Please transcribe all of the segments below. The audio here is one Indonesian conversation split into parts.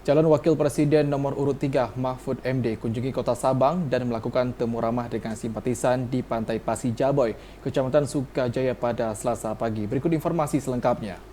Calon Wakil Presiden nomor urut 3 Mahfud MD kunjungi kota Sabang dan melakukan temu ramah dengan simpatisan di Pantai Pasir Jaboy, Kecamatan Sukajaya pada Selasa pagi. Berikut informasi selengkapnya.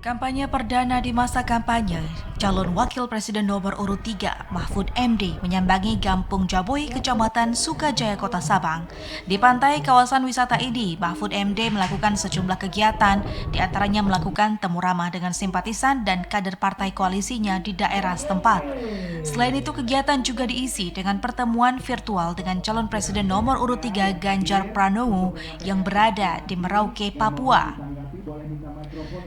Kampanye perdana di masa kampanye, calon wakil presiden nomor urut 3 Mahfud MD menyambangi Gampung Jaboy, Kecamatan Sukajaya, Kota Sabang. Di pantai kawasan wisata ini, Mahfud MD melakukan sejumlah kegiatan, diantaranya melakukan temu ramah dengan simpatisan dan kader partai koalisinya di daerah setempat. Selain itu, kegiatan juga diisi dengan pertemuan virtual dengan calon presiden nomor urut 3 Ganjar Pranowo yang berada di Merauke, Papua.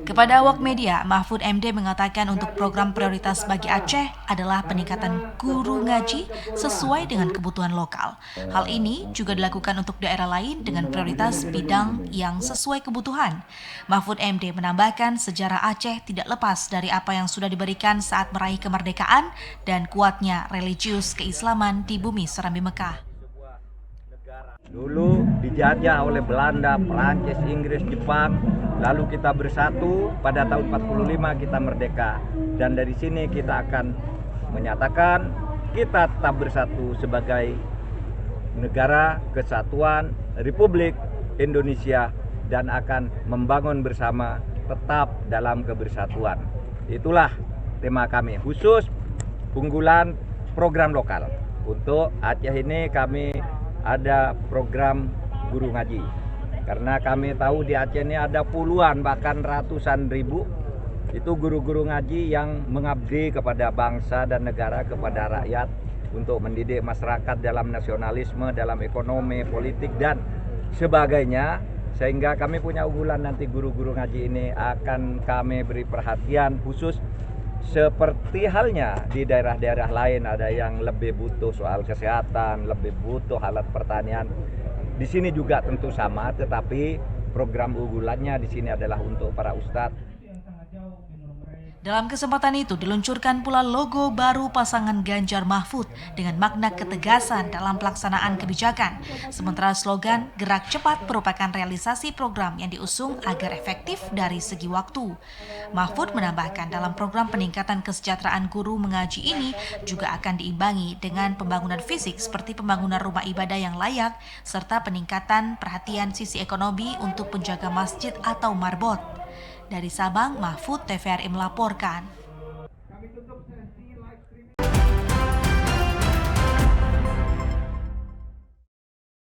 Kepada awak media, Mahfud MD mengatakan untuk program prioritas bagi Aceh adalah peningkatan guru ngaji sesuai dengan kebutuhan lokal. Hal ini juga dilakukan untuk daerah lain dengan prioritas bidang yang sesuai kebutuhan. Mahfud MD menambahkan sejarah Aceh tidak lepas dari apa yang sudah diberikan saat meraih kemerdekaan dan kuatnya religius keislaman di bumi Serambi Mekah. Dulu dijajah oleh Belanda, Perancis, Inggris, Jepang, lalu kita bersatu pada tahun 45 kita merdeka. Dan dari sini kita akan menyatakan kita tetap bersatu sebagai negara kesatuan Republik Indonesia dan akan membangun bersama tetap dalam kebersatuan. Itulah tema kami, khusus unggulan program lokal. Untuk Aceh ini kami ada program guru ngaji. Karena kami tahu di Aceh ini ada puluhan bahkan ratusan ribu itu guru-guru ngaji yang mengabdi kepada bangsa dan negara, kepada rakyat untuk mendidik masyarakat dalam nasionalisme, dalam ekonomi, politik dan sebagainya. Sehingga kami punya unggulan nanti guru-guru ngaji ini akan kami beri perhatian khusus. Seperti halnya di daerah-daerah lain ada yang lebih butuh soal kesehatan, lebih butuh alat pertanian. Di sini juga tentu sama, tetapi program unggulannya di sini adalah untuk para ustadz. Dalam kesempatan itu diluncurkan pula logo baru pasangan Ganjar Mahfud dengan makna ketegasan dalam pelaksanaan kebijakan. Sementara slogan Gerak Cepat merupakan realisasi program yang diusung agar efektif dari segi waktu. Mahfud menambahkan dalam program peningkatan kesejahteraan guru mengaji ini juga akan diimbangi dengan pembangunan fisik seperti pembangunan rumah ibadah yang layak serta peningkatan perhatian sisi ekonomi untuk penjaga masjid atau marbot. Dari Sabang, Mahfud TVRI melaporkan.